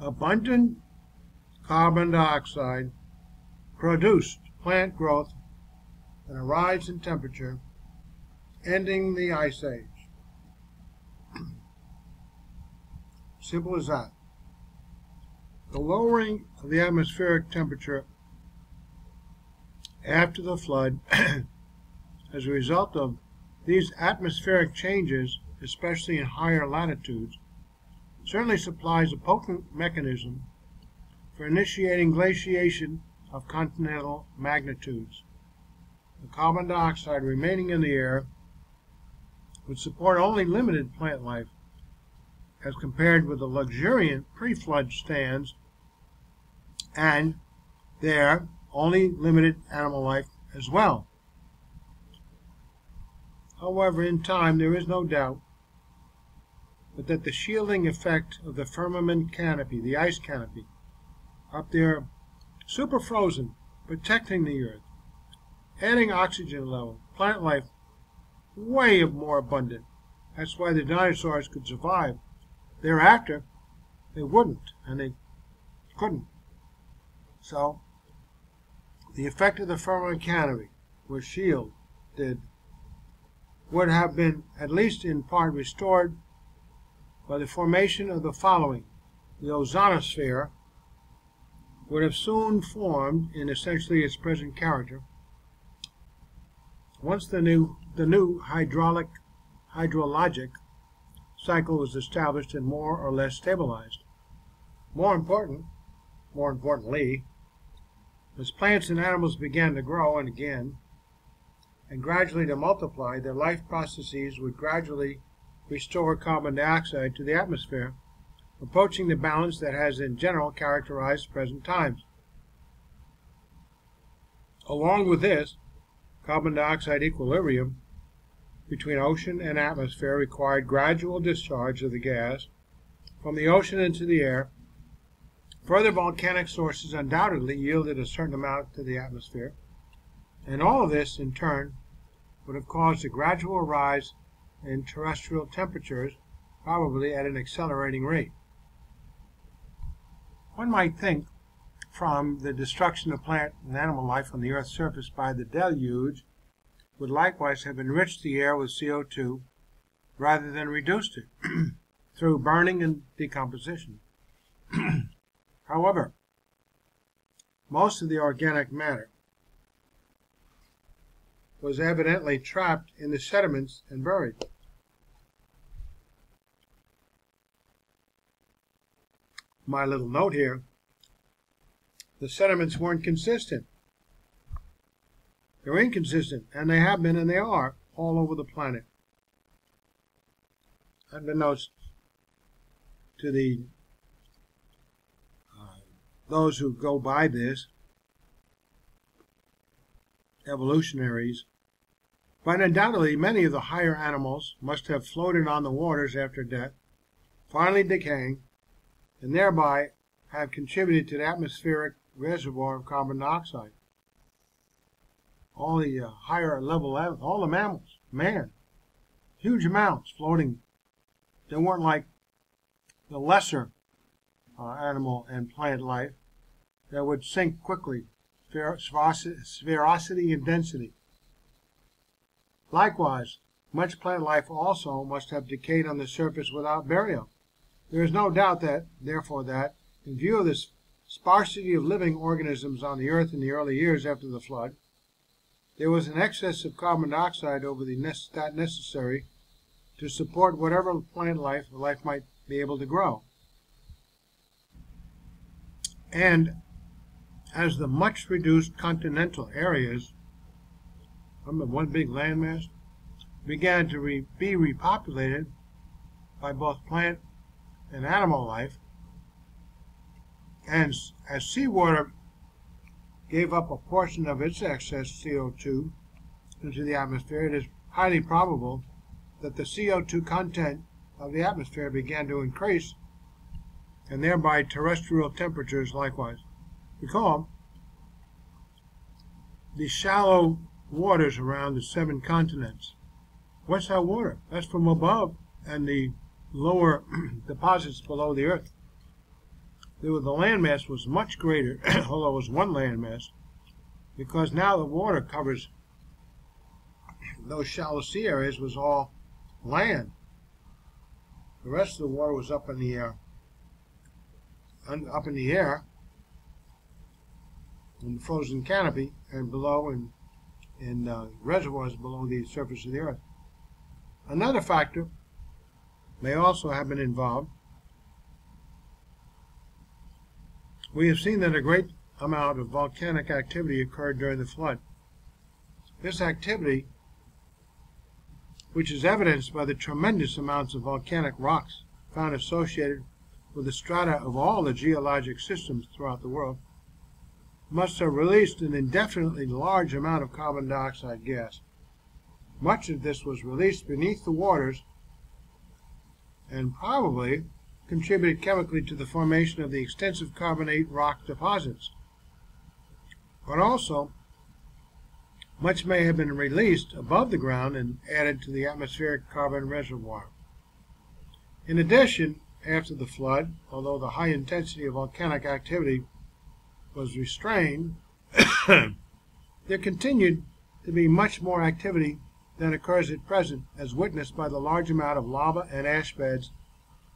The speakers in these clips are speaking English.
abundant carbon dioxide produced plant growth and a rise in temperature, ending the Ice Age. Simple as that. The lowering of the atmospheric temperature after the flood as a result of these atmospheric changes, especially in higher latitudes, certainly supplies a potent mechanism for initiating glaciation of continental magnitudes. The carbon dioxide remaining in the air would support only limited plant life as compared with the luxuriant pre-flood stands, and there only limited animal life as well. However, in time there is no doubt but that the shielding effect of the firmament canopy, the ice canopy, up there super frozen, protecting the earth, adding oxygen level, plant life way more abundant. That's why the dinosaurs could survive. Thereafter, they wouldn't, and they couldn't. So, the effect of the firmament canopy, which shield did, would have been at least in part restored by the formation of the following. The ozonosphere would have soon formed in essentially its present character once the new hydrologic cycle was established and more or less stabilized. More importantly, as plants and animals began to grow and gradually to multiply, their life processes would gradually restore carbon dioxide to the atmosphere, approaching the balance that has in general characterized present times. Along with this, carbon dioxide equilibrium between ocean and atmosphere required gradual discharge of the gas from the ocean into the air. Further volcanic sources undoubtedly yielded a certain amount to the atmosphere, and all of this, in turn, would have caused a gradual rise in terrestrial temperatures, probably at an accelerating rate. One might think, from the destruction of plant and animal life on the Earth's surface by the deluge, would likewise have enriched the air with CO2 rather than reduced it through burning and decomposition. However, most of the organic matter was evidently trapped in the sediments and buried. My little note here, the sediments weren't consistent. They're inconsistent, and they have been and they are all over the planet. Unbeknownst to those who go by this, evolutionaries, but undoubtedly many of the higher animals must have floated on the waters after death, finally decaying, and thereby have contributed to the atmospheric reservoir of carbon dioxide. All the higher level, all the mammals, man, huge amounts floating. They weren't like the lesser animal and plant life that would sink quickly, sphericity and density. Likewise, much plant life also must have decayed on the surface without burial. There is no doubt that, therefore, that, in view of this sparsity of living organisms on the Earth in the early years after the flood, there was an excess of carbon dioxide over that necessary to support whatever plant life might be able to grow. And as the much reduced continental areas, one big landmass, began to be repopulated by both plant and animal life, and as seawater gave up a portion of its excess CO2 into the atmosphere, it is highly probable that the CO2 content of the atmosphere began to increase, and thereby terrestrial temperatures likewise. Recall, the shallow waters around the 7 continents. What's that water? That's from above and the lower deposits below the Earth. the landmass was much greater, although it was one landmass, because now the water covers those shallow sea areas was all land. The rest of the water was up in the air, in the frozen canopy, and below in reservoirs below the surface of the earth. Another factor may also have been involved. We have seen that a great amount of volcanic activity occurred during the flood. This activity, which is evidenced by the tremendous amounts of volcanic rocks found associated with the strata of all the geologic systems throughout the world, must have released an indefinitely large amount of carbon dioxide gas. Much of this was released beneath the waters and probably contributed chemically to the formation of the extensive carbonate rock deposits. But also, much may have been released above the ground and added to the atmospheric carbon reservoir. In addition, after the flood, although the high intensity of volcanic activity was restrained, there continued to be much more activity than occurs at present, as witnessed by the large amount of lava and ash beds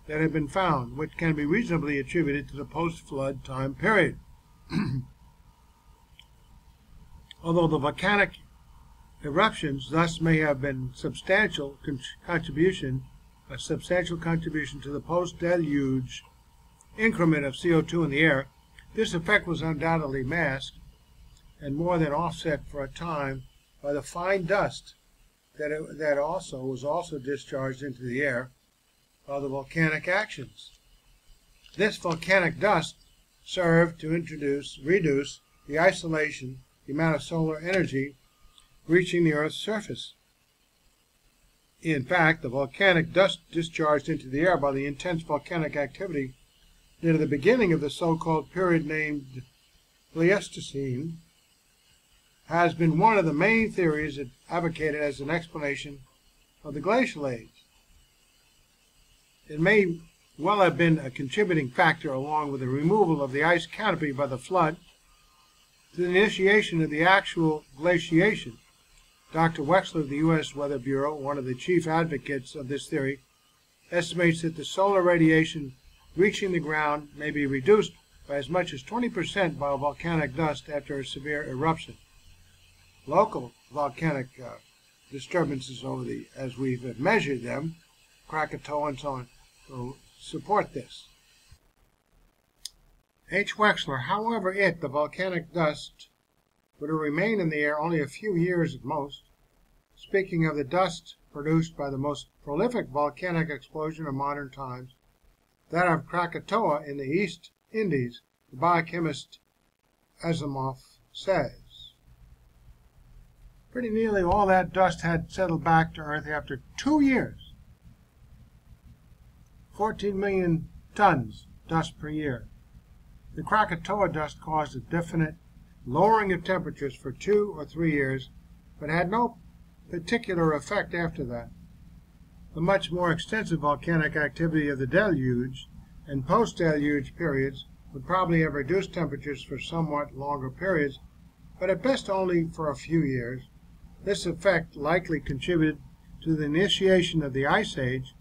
that have been found, which can be reasonably attributed to the post-flood time period. Although the volcanic eruptions thus may have been a substantial contribution to the post-deluge increment of CO2 in the air, this effect was undoubtedly masked and more than offset for a time by the fine dust that was also discharged into the air by the volcanic actions. This volcanic dust served to reduce the isolation, the amount of solar energy reaching the Earth's surface. In fact, the volcanic dust discharged into the air by the intense volcanic activity near the beginning of the so-called period named Pleistocene has been one of the main theories advocated as an explanation of the glacial age. It may well have been a contributing factor, along with the removal of the ice canopy by the flood, to the initiation of the actual glaciation. Dr. Wexler of the U.S. Weather Bureau, one of the chief advocates of this theory, estimates that the solar radiation reaching the ground may be reduced by as much as 20% by volcanic dust after a severe eruption. Local volcanic disturbances as we've measured them, Krakatoa and so on, will support this. H. Wexler, however, the volcanic dust would have remained in the air only a few years at most. Speaking of the dust produced by the most prolific volcanic explosion of modern times, that of Krakatoa in the East Indies, the biochemist Asimov says, pretty nearly all that dust had settled back to Earth after 2 years. 14 million tons dust per year. The Krakatoa dust caused a definite lowering of temperatures for 2 or 3 years, but had no particular effect after that. The much more extensive volcanic activity of the deluge and post-deluge periods would probably have reduced temperatures for somewhat longer periods, but at best only for a few years. This effect likely contributed to the initiation of the Ice Age,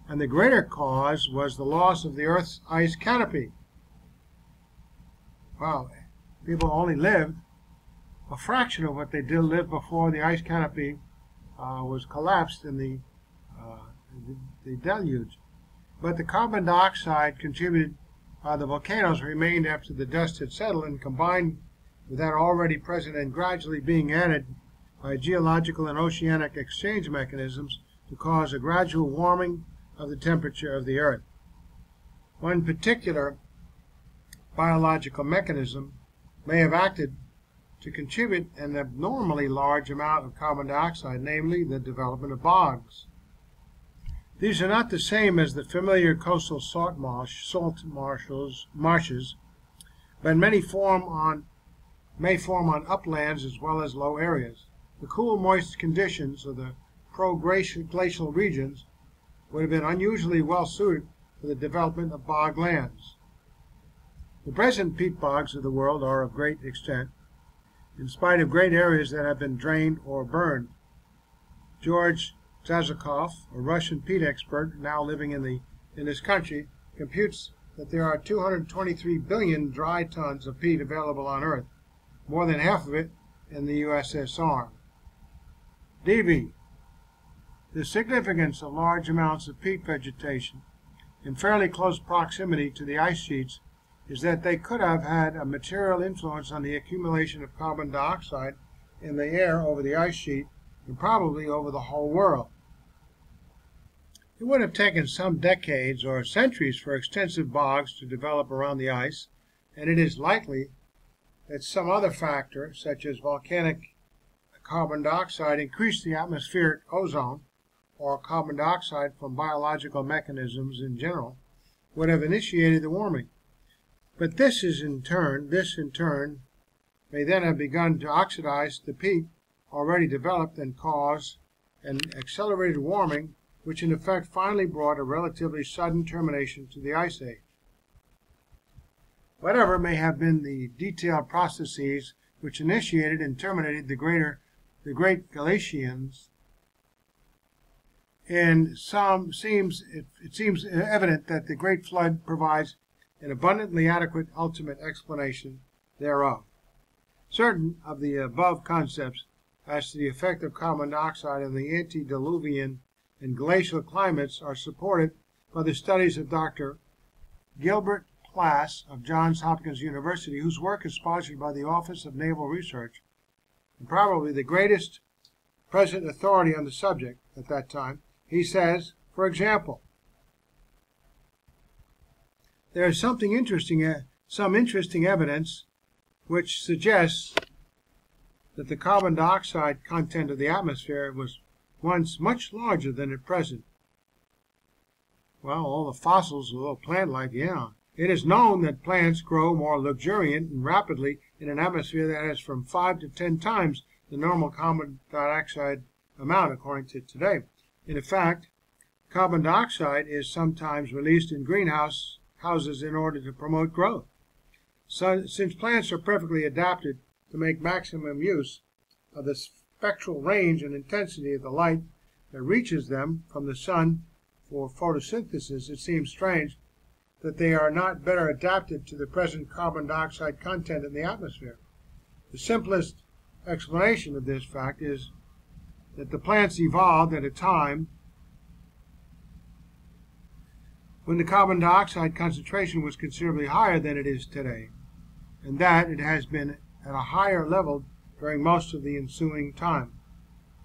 and the greater cause was the loss of the Earth's ice canopy. Wow, people only lived a fraction of what they did live before the ice canopy was collapsed in the deluge. But the carbon dioxide contributed by the volcanoes remained after the dust had settled, and combined with that already present and gradually being added by geological and oceanic exchange mechanisms to cause a gradual warming of the temperature of the Earth. One particular biological mechanism may have acted to contribute an abnormally large amount of carbon dioxide, namely the development of bogs. These are not the same as the familiar coastal salt marshes, but may form on uplands as well as low areas. The cool, moist conditions of the pro-glacial regions would have been unusually well suited for the development of bog lands. The present peat bogs of the world are of great extent, in spite of great areas that have been drained or burned. George Zazakov, a Russian peat expert now living in this country, computes that there are 223 billion dry tons of peat available on Earth, more than half of it in the USSR. DV. The significance of large amounts of peat vegetation in fairly close proximity to the ice sheets is that they could have had a material influence on the accumulation of carbon dioxide in the air over the ice sheet and probably over the whole world. It would have taken some decades or centuries for extensive bogs to develop around the ice, and it is likely that some other factor, such as volcanic carbon dioxide, increased the atmospheric ozone, or carbon dioxide from biological mechanisms in general, would have initiated the warming. But this in turn may then have begun to oxidize the peat already developed and cause an accelerated warming, which in effect finally brought a relatively sudden termination to the Ice Age. Whatever may have been the detailed processes which initiated and terminated the great glaciations, and it seems evident that the Great Flood provides an abundantly adequate ultimate explanation thereof. Certain of the above concepts as to the effect of carbon dioxide on the antediluvian and glacial climates are supported by the studies of Dr. Gilbert Plass of Johns Hopkins University, whose work is sponsored by the Office of Naval Research, and probably the greatest present authority on the subject at that time. He says, for example, there is some interesting evidence which suggests that the carbon dioxide content of the atmosphere was once much larger than at present. Well, all the fossils of all plant life, yeah. It is known that plants grow more luxuriant and rapidly in an atmosphere that has from 5 to 10 times the normal carbon dioxide amount, according to today. In fact, carbon dioxide is sometimes released in greenhouses in order to promote growth. So, since plants are perfectly adapted to make maximum use of the spectral range and intensity of the light that reaches them from the sun for photosynthesis, it seems strange that they are not better adapted to the present carbon dioxide content in the atmosphere. The simplest explanation of this fact is that the plants evolved at a time when the carbon dioxide concentration was considerably higher than it is today, and that it has been at a higher level during most of the ensuing time.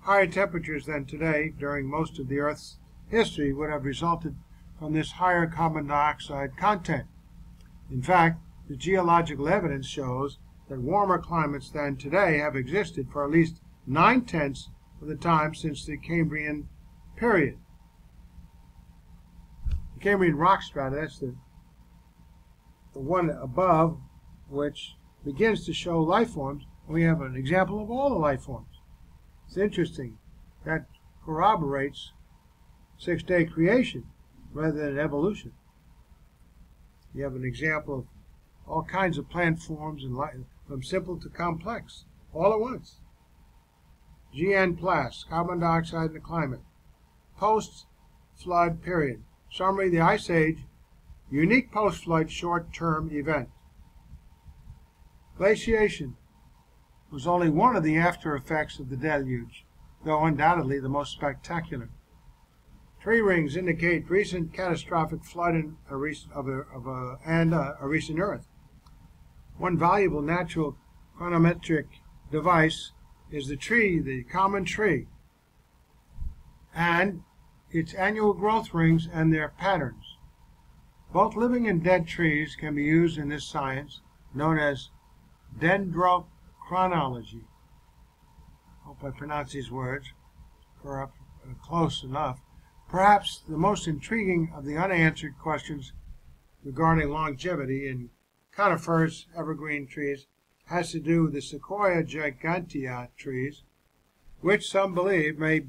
Higher temperatures than today during most of the Earth's history would have resulted from this higher carbon dioxide content. In fact, the geological evidence shows that warmer climates than today have existed for at least 9/10 of the time since the Cambrian period. The Cambrian rock strata, that's the one above, which begins to show life forms. We have an example of all the life forms. It's interesting. That corroborates six-day creation rather than evolution. You have an example of all kinds of plant forms, and from simple to complex, all at once. G.N. Plass, Carbon Dioxide in the Climate. Post-flood period. Summary, the Ice Age, unique post-flood short-term event. Glaciation was only one of the after effects of the deluge, though undoubtedly the most spectacular. Tree rings indicate recent catastrophic flood in a recent Earth. One valuable natural chronometric device is the common tree, and its annual growth rings and their patterns. Both living and dead trees can be used in this science, known as dendrochronology. Hope I pronounce these words close enough. Perhaps the most intriguing of the unanswered questions regarding longevity in conifers, evergreen trees, has to do with the Sequoia gigantea trees, which some believe may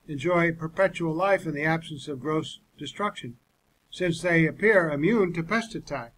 enjoy perpetual life in the absence of gross destruction, since they appear immune to pest attack.